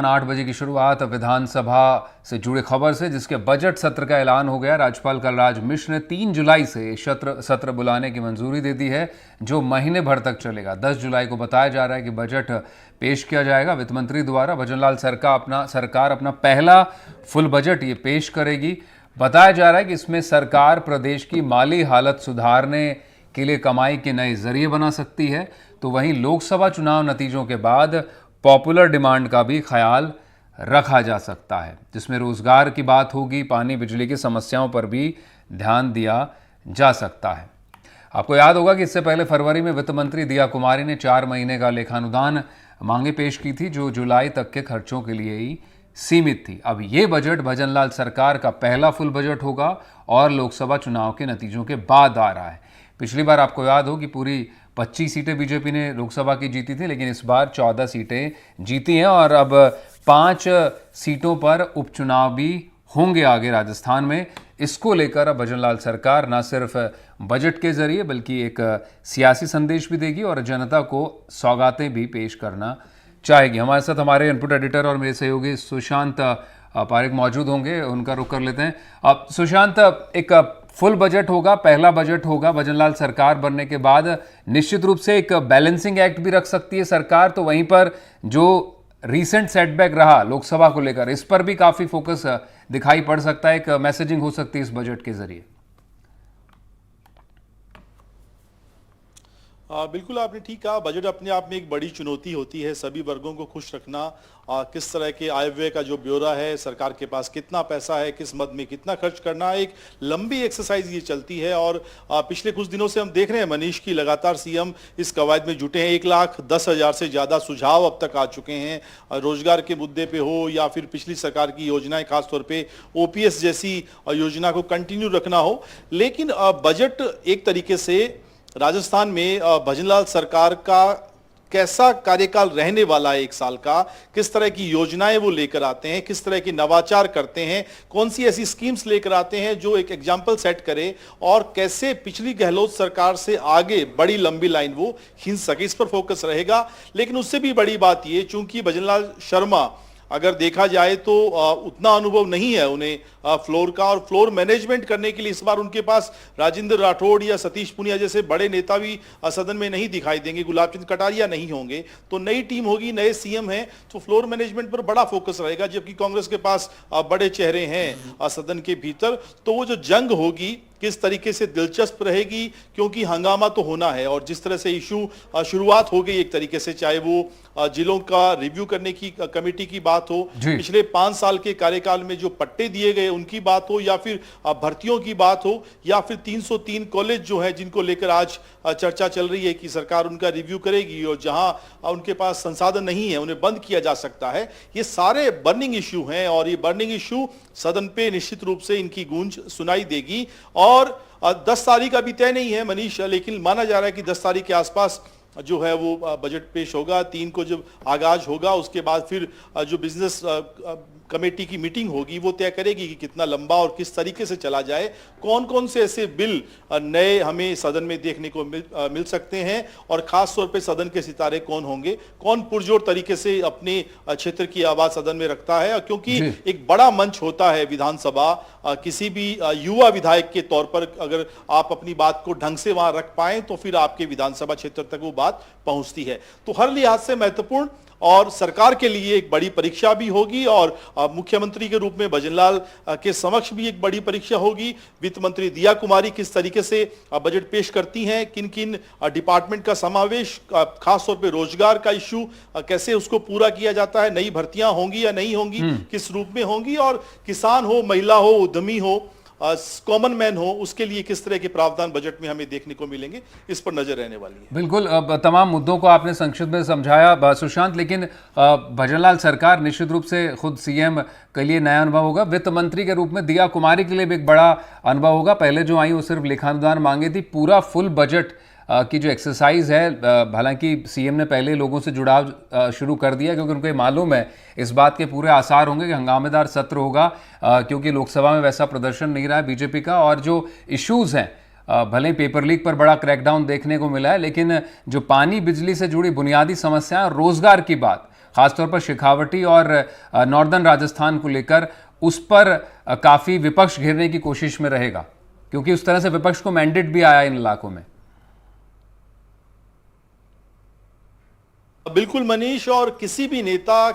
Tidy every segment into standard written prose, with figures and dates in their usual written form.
8 बजे की शुरुआत विधानसभा से जुड़े खबर से, जिसके बजट सत्र का ऐलान हो गया। राज्यपाल कलराज मिश्र ने 3 जुलाई से सत्र बुलाने की मंजूरी दे दी है, जो महीने भर तक चलेगा। 10 जुलाई को बताया जा रहा है कि बजट पेश किया जाएगा वित्त मंत्री द्वारा। भजनलाल सरकार अपना पहला फुल बजट ये पेश करेगी। बताया जा रहा है कि इसमें सरकार प्रदेश की माली हालत सुधारने के लिए कमाई के नए जरिए बना सकती है। तो वहीं लोकसभा चुनाव नतीजों के बाद पॉपुलर डिमांड का भी ख्याल रखा जा सकता है, जिसमें रोजगार की बात होगी, पानी बिजली की समस्याओं पर भी ध्यान दिया जा सकता है। आपको याद होगा कि इससे पहले फरवरी में वित्त मंत्री दिया कुमारी ने 4 महीने का लेखानुदान मांगे पेश की थी, जो जुलाई तक के खर्चों के लिए ही सीमित थी। अब ये बजट भजनलाल सरकार का पहला फुल बजट होगा और लोकसभा चुनाव के नतीजों के बाद आ रहा है। पिछली बार आपको याद हो कि पूरी 25 सीटें बीजेपी ने लोकसभा की जीती थी, लेकिन इस बार 14 सीटें जीती हैं और अब 5 सीटों पर उपचुनाव भी होंगे आगे राजस्थान में। इसको लेकर अब भजनलाल सरकार न सिर्फ बजट के जरिए बल्कि एक सियासी संदेश भी देगी और जनता को सौगातें भी पेश करना चाहेगी। हमारे साथ हमारे इनपुट एडिटर और मेरे सहयोगी सुशांत पारेख मौजूद होंगे, उनका रुख कर लेते हैं। अब सुशांत, एक फुल बजट होगा, पहला बजट होगा भजनलाल सरकार बनने के बाद। निश्चित रूप से एक बैलेंसिंग एक्ट भी रख सकती है सरकार, तो वहीं पर जो रीसेंट सेटबैक रहा लोकसभा को लेकर, इस पर भी काफी फोकस दिखाई पड़ सकता है, एक मैसेजिंग हो सकती है इस बजट के जरिए। बिल्कुल आपने ठीक कहा। बजट अपने आप में एक बड़ी चुनौती होती है, सभी वर्गों को खुश रखना। किस तरह के आय व्यय का जो ब्यौरा है, सरकार के पास कितना पैसा है, किस मद में कितना खर्च करना, एक लंबी एक्सरसाइज ये चलती है। और पिछले कुछ दिनों से हम देख रहे हैं मनीष की लगातार सीएम इस कवायद में जुटे हैं। 1,10,000 से ज्यादा सुझाव अब तक आ चुके हैं, रोजगार के मुद्दे पे हो या फिर पिछली सरकार की योजनाएं, खासतौर पे ओपीएस जैसी योजना को कंटिन्यू रखना हो। लेकिन बजट एक तरीके से राजस्थान में भजनलाल सरकार का कैसा कार्यकाल रहने वाला है, 1 साल का, किस तरह की योजनाएं वो लेकर आते हैं, किस तरह की नवाचार करते हैं, कौन सी ऐसी स्कीम्स लेकर आते हैं जो एक एग्जाम्पल सेट करे, और कैसे पिछली गहलोत सरकार से आगे बड़ी लंबी लाइन वो खींच सके, इस पर फोकस रहेगा। लेकिन उससे भी बड़ी बात ये, चूंकि भजनलाल शर्मा अगर देखा जाए तो उतना अनुभव नहीं है उन्हें फ्लोर का, और फ्लोर मैनेजमेंट करने के लिए इस बार उनके पास राजेंद्र राठौड़ या सतीश पुनिया जैसे बड़े नेता भी सदन में नहीं दिखाई देंगे, गुलाब चंद कटारिया नहीं होंगे। तो नई टीम होगी, नए सीएम हैं, तो फ्लोर मैनेजमेंट पर बड़ा फोकस रहेगा। जबकि कांग्रेस के पास बड़े चेहरे हैं सदन के भीतर, तो वो जो जंग होगी किस तरीके से दिलचस्प रहेगी, क्योंकि हंगामा तो होना है। और जिस तरह से इशू शुरुआत हो गई एक तरीके से, चाहे वो जिलों का रिव्यू करने की कमेटी की बात हो, पिछले 5 साल के कार्यकाल में जो पट्टे दिए गए उनकी बात हो, या फिर भर्तियों की बात हो, या फिर 303 कॉलेज जो है जिनको लेकर आज चर्चा चल रही है कि सरकार उनका रिव्यू करेगी, और जहां उनके पास संसाधन नहीं है उन्हें बंद किया जा सकता है। ये सारे बर्निंग इशू हैं और ये बर्निंग इशू सदन पे निश्चित रूप से इनकी गूंज सुनाई देगी। और 10 तारीख अभी तय नहीं है मनीष, लेकिन माना जा रहा है कि 10 तारीख के आसपास जो है वो बजट पेश होगा। 3 को जब आगाज होगा, उसके बाद फिर जो बिजनेस कमेटी की मीटिंग होगी वो तय करेगी कि कितना लंबा और किस तरीके से चला जाए, कौन कौन से ऐसे बिल नए हमें सदन में देखने को मिल सकते हैं, और खास तौर पे सदन के सितारे कौन होंगे, कौन पुरजोर तरीके से अपने क्षेत्र की आवाज सदन में रखता है। क्योंकि एक बड़ा मंच होता है विधानसभा, किसी भी युवा विधायक के तौर पर अगर आप अपनी बात को ढंग से वहां रख पाए तो फिर आपके विधानसभा क्षेत्र तक वो बात पहुंचती है। तो हर लिहाज से महत्वपूर्ण और सरकार के लिए एक बड़ी परीक्षा भी होगी, और मुख्यमंत्री के रूप में भजनलाल के समक्ष भी एक बड़ी परीक्षा होगी। वित्त मंत्री दिया कुमारी किस तरीके से बजट पेश करती हैं, किन किन डिपार्टमेंट का समावेश, खास तौर पे रोजगार का इश्यू कैसे उसको पूरा किया जाता है, नई भर्तियां होंगी या नहीं होंगी, किस रूप में होंगी, और किसान हो, महिला हो, उद्यमी हो, कॉमन मैन हो, उसके लिए किस तरह के प्रावधान बजट में हमें देखने को मिलेंगे, इस पर नजर रहने वाली है। बिल्कुल, तमाम मुद्दों को आपने संक्षिप्त में समझाया सुशांत, लेकिन भजनलाल सरकार निश्चित रूप से खुद सीएम के लिए नया अनुभव होगा, वित्त मंत्री के रूप में दिया कुमारी के लिए भी एक बड़ा अनुभव होगा। पहले जो आई वो सिर्फ लेखानुदान मांगे थी, पूरा फुल बजट की जो एक्सरसाइज है, हालांकि सीएम ने पहले लोगों से जुड़ाव शुरू कर दिया, क्योंकि उनको मालूम है इस बात के पूरे आसार होंगे कि हंगामेदार सत्र होगा, क्योंकि लोकसभा में वैसा प्रदर्शन नहीं रहा है बीजेपी का। और जो इश्यूज हैं, भले ही पेपर लीक पर बड़ा क्रैकडाउन देखने को मिला है, लेकिन जो पानी बिजली से जुड़ी बुनियादी समस्याएं और रोजगार की बात, खासतौर पर शेखावटी और नॉर्दर्न राजस्थान को लेकर, उस पर काफी विपक्ष घेरने की कोशिश में रहेगा, क्योंकि उस तरह से विपक्ष को मैंडेट भी आया इन इलाकों में। बिल्कुल मनीष, और किसी भी नेता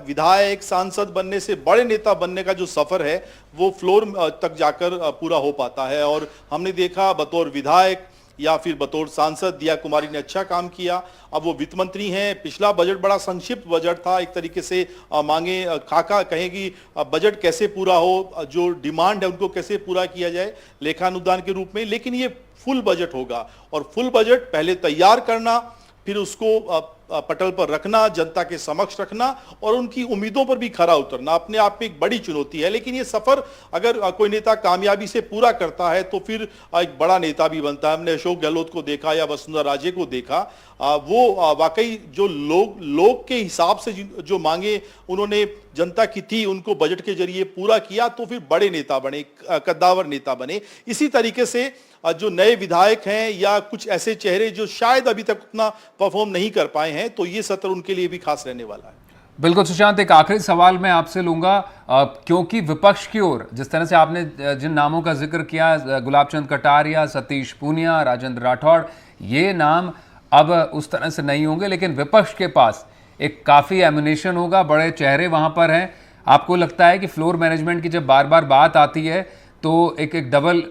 विधायक सांसद बनने से बड़े नेता बनने का जो सफर है वो फ्लोर तक जाकर पूरा हो पाता है। और हमने देखा बतौर विधायक या फिर बतौर सांसद दिया कुमारी ने अच्छा काम किया। अब वो वित्त मंत्री हैं। पिछला बजट बड़ा संक्षिप्त बजट था, एक तरीके से मांगे खाका कहेगी बजट कैसे पूरा हो, जो डिमांड है उनको कैसे पूरा किया जाए लेखानुदान के रूप में। लेकिन ये फुल बजट होगा, और फुल बजट पहले तैयार करना, फिर उसको पटल पर रखना, जनता के समक्ष रखना और उनकी उम्मीदों पर भी खरा उतरना अपने आप में एक बड़ी चुनौती है। लेकिन ये सफर अगर कोई नेता कामयाबी से पूरा करता है तो फिर एक बड़ा नेता भी बनता है। हमने अशोक गहलोत को देखा या वसुंधरा राजे को देखा, वो वाकई जो लोग के हिसाब से जो मांगे उन्होंने जनता की थी उनको बजट के जरिए पूरा किया, तो फिर बड़े नेता बने, कद्दावर नेता बने। इसी तरीके से जो नए विधायक हैं या कुछ ऐसे चेहरे जो शायद अभी तक उतना परफॉर्म नहीं कर पाए हैं, तो ये सत्र उनके लिए भी खास रहने वाला है। बिल्कुल सुशांत, एक आखिरी सवाल मैं आपसे लूंगा, क्योंकि विपक्ष की ओर जिस तरह से आपने जिन नामों का जिक्र किया, गुलाब चंद कटारिया, सतीश पूनिया, राजेंद्र राठौड़, ये नाम अब उस तरह से नहीं होंगे, लेकिन विपक्ष के पास एक काफ़ी एमुनेशन होगा, बड़े चेहरे वहाँ पर हैं। आपको लगता है कि फ्लोर मैनेजमेंट की जब बार बार बात आती है तो एक डबल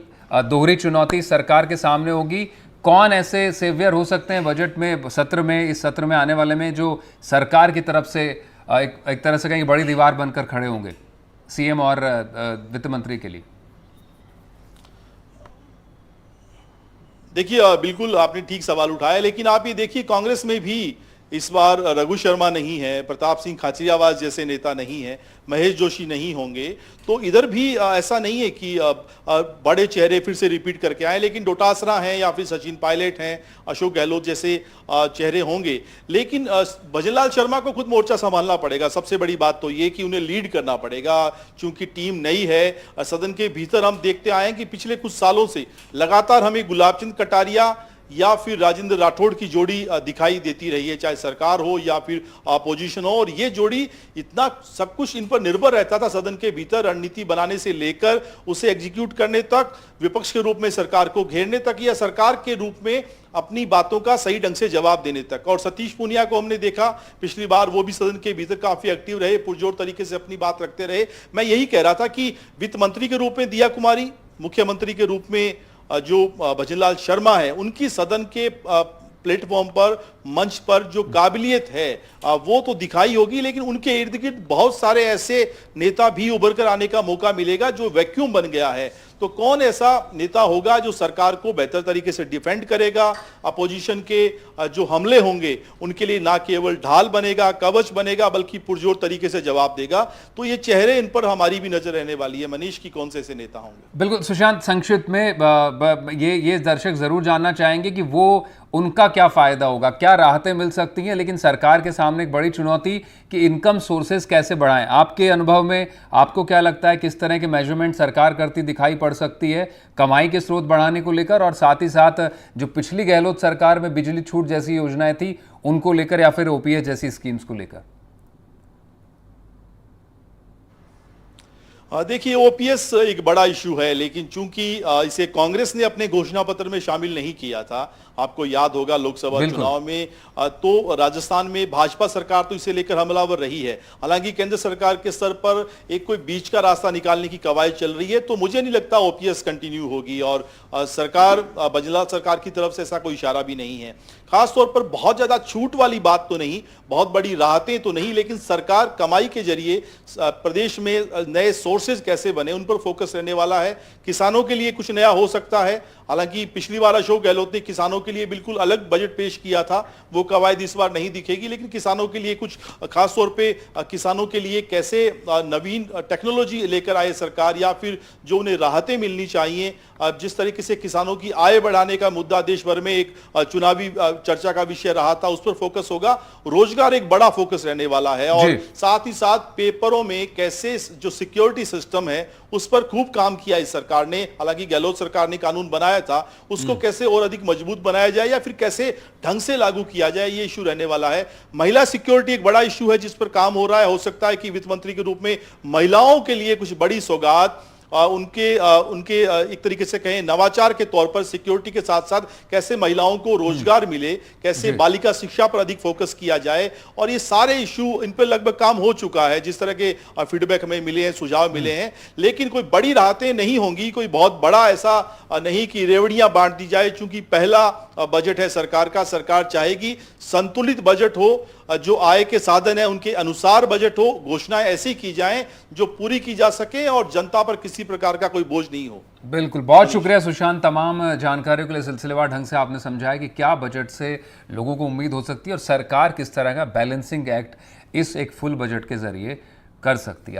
दोहरी चुनौती सरकार के सामने होगी? कौन ऐसे सेवियर हो सकते हैं बजट में, सत्र में, इस सत्र में आने वाले में, जो सरकार की तरफ से एक तरह से कहीं बड़ी दीवार बनकर खड़े होंगे सीएम और वित्त मंत्री के लिए? देखिए, बिल्कुल आपने ठीक सवाल उठाया, लेकिन आप ये देखिए कांग्रेस में भी इस बार रघु शर्मा नहीं है, प्रताप सिंह खाचरियावास जैसे नेता नहीं है, महेश जोशी नहीं होंगे। तो इधर भी ऐसा नहीं है कि बड़े चेहरे फिर से रिपीट करके आए, लेकिन डोटासरा हैं या फिर सचिन पायलट हैं, अशोक गहलोत जैसे चेहरे होंगे। लेकिन भजनलाल शर्मा को खुद मोर्चा संभालना पड़ेगा। सबसे बड़ी बात तो ये कि उन्हें लीड करना पड़ेगा, क्योंकि टीम नई है। सदन के भीतर हम देखते आए हैं कि पिछले कुछ सालों से लगातार हमें गुलाब चंद कटारिया या फिर राजेंद्र राठौड़ की जोड़ी दिखाई देती रही है, चाहे सरकार हो या फिर अपोजिशन हो। और ये जोड़ी इतना सब कुछ इन पर निर्भर रहता था, सदन के भीतर रणनीति बनाने से लेकर उसे एग्जीक्यूट करने तक, विपक्ष के रूप में सरकार को घेरने तक, या सरकार के रूप में अपनी बातों का सही ढंग से जवाब देने तक। और सतीश पूनिया को हमने देखा पिछली बार, वो भी सदन के भीतर काफी एक्टिव रहे, पुरजोर तरीके से अपनी बात रखते रहे। मैं यही कह रहा था कि वित्त मंत्री के रूप में दिया कुमारी, मुख्यमंत्री के रूप में जो भजनलाल शर्मा है, उनकी सदन के प्लेटफॉर्म पर, मंच पर जो काबिलियत है वो तो दिखाई होगी, लेकिन उनके इर्द गिर्द बहुत सारे ऐसे नेता भी उभर कर आने का मौका मिलेगा जो वैक्यूम बन गया है। तो कौन ऐसा नेता होगा जो सरकार को बेहतर तरीके से डिफेंड करेगा, अपोजिशन के जो हमले होंगे उनके लिए ना केवल ढाल बनेगा, कवच बनेगा, बल्कि पुरजोर तरीके से जवाब देगा। तो ये चेहरे, इन पर हमारी भी नजर रहने वाली है मनीष की, कौन से ऐसे नेता होंगे। बिल्कुल सुशांत, संक्षिप्त में ये दर्शक जरूर जानना चाहेंगे कि वो उनका क्या फायदा होगा, क्या राहतें मिल सकती हैं, लेकिन सरकार के सामने एक बड़ी चुनौती कि इनकम सोर्सेज कैसे बढ़ाएं। आपके अनुभव में आपको क्या लगता है, किस तरह के मेजरमेंट सरकार करती दिखाई पड़ सकती है कमाई के स्रोत बढ़ाने को लेकर, और साथ ही साथ जो पिछली गहलोत सरकार में बिजली छूट जैसी योजनाएं थी उनको लेकर, या फिर ओपीएस जैसी स्कीम्स को लेकर? देखिए, ओपीएस एक बड़ा इशू है, लेकिन चूंकि इसे कांग्रेस ने अपने घोषणा पत्र में शामिल नहीं किया था, आपको याद होगा लोकसभा चुनाव में, तो राजस्थान में भाजपा सरकार तो इसे लेकर हमलावर रही है। हालांकि केंद्र सरकार के स्तर पर एक कोई बीच का रास्ता निकालने की कवायद चल रही है, तो मुझे नहीं लगता ओपीएस कंटिन्यू होगी। और सरकार, भजनलाल सरकार की तरफ से ऐसा कोई इशारा भी नहीं है। खासतौर पर बहुत ज्यादा छूट वाली बात तो नहीं, बहुत बड़ी राहतें तो नहीं, लेकिन सरकार कमाई के जरिए प्रदेश में नए सोर्सेज कैसे बने उन पर फोकस रहने वाला है। किसानों के लिए कुछ नया हो सकता है। हालांकि पिछली बार अशोक गहलोत ने किसानों के लिए बिल्कुल अलग बजट पेश किया था, वो कवायद इस बार नहीं दिखेगी। लेकिन किसानों के लिए कुछ खास तौर पे किसानों के लिए कैसे नवीन टेक्नोलॉजी लेकर आए सरकार, या फिर जो उन्हें राहतें मिलनी चाहिए जिस तरीके से किसानों की आय बढ़ाने का मुद्दा देश भर में एक चुनावी चर्चा का विषय रहा था, उस पर फोकस होगा। रोजगार एक बड़ा फोकस रहने वाला है और साथ ही साथ पेपरों में कैसे जो सिक्योरिटी सिस्टम है उस पर खूब काम किया इस सरकार ने। हालांकि गहलोत सरकार ने कानून बनाया था, उसको कैसे और अधिक मजबूत बनाया जाए या फिर कैसे ढंग से लागू किया जाए, ये इशू रहने वाला है। महिला सिक्योरिटी एक बड़ा इशू है जिस पर काम हो रहा है। हो सकता है कि वित्त मंत्री के रूप में महिलाओं के लिए कुछ बड़ी सौगात उनके एक तरीके से कहें नवाचार के तौर पर सिक्योरिटी के साथ साथ कैसे महिलाओं को रोजगार मिले, कैसे बालिका शिक्षा पर अधिक फोकस किया जाए, और ये सारे इशू इन पर लगभग काम हो चुका है। जिस तरह के फीडबैक हमें मिले हैं, सुझाव मिले हैं, लेकिन कोई बड़ी राहतें नहीं होंगी, कोई बहुत बड़ा ऐसा नहीं कि रेवड़ियां बांट दी जाए। चूंकि पहला बजट है सरकार का, सरकार चाहेगी संतुलित बजट हो, जो आय के साधन है उनके अनुसार बजट हो, घोषणाएं ऐसी की जाएं जो पूरी की जा सके और जनता पर किसी प्रकार का कोई बोझ नहीं हो। बिल्कुल, बहुत शुक्रिया सुशांत, तमाम जानकारियों के लिए। सिलसिलेवार ढंग से आपने समझाया कि क्या बजट से लोगों को उम्मीद हो सकती है और सरकार किस तरह का बैलेंसिंग एक्ट इस एक फुल बजट के जरिए कर सकती है।